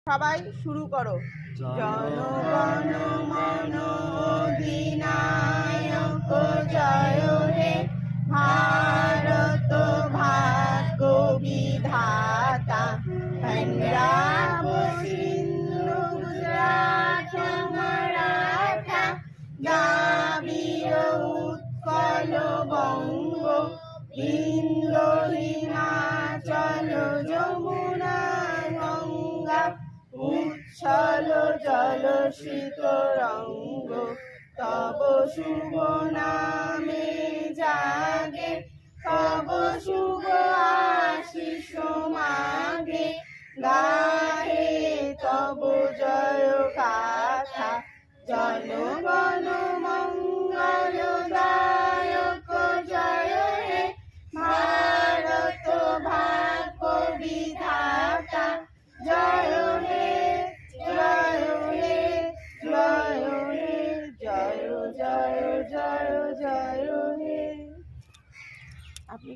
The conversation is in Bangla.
সবাই শুরু করো। জনগণ মন অধিনায়ক জয় হে, ভারত ভাগ্য বিধাতা। পাঞ্জাব সিন্ধু গুজরাট মারাঠা, দ্রাবিড় উৎকল বঙ্গ, ইন্দ্র হিমাচল যমুনা গঙ্গা, উচ্ছল জলসিত রঙ্গ। তব শুভ নামে জাগে, তব শুভ আশিস মাগে, গাহে তব জয় গাথা। জনগণ মঙ্গলদায়ক জয় হে, ভারত ভাগ্য বিধাতা। জয় হে, জয় হে, জয় হে, জয় জয় জয় জয় হে। আপনি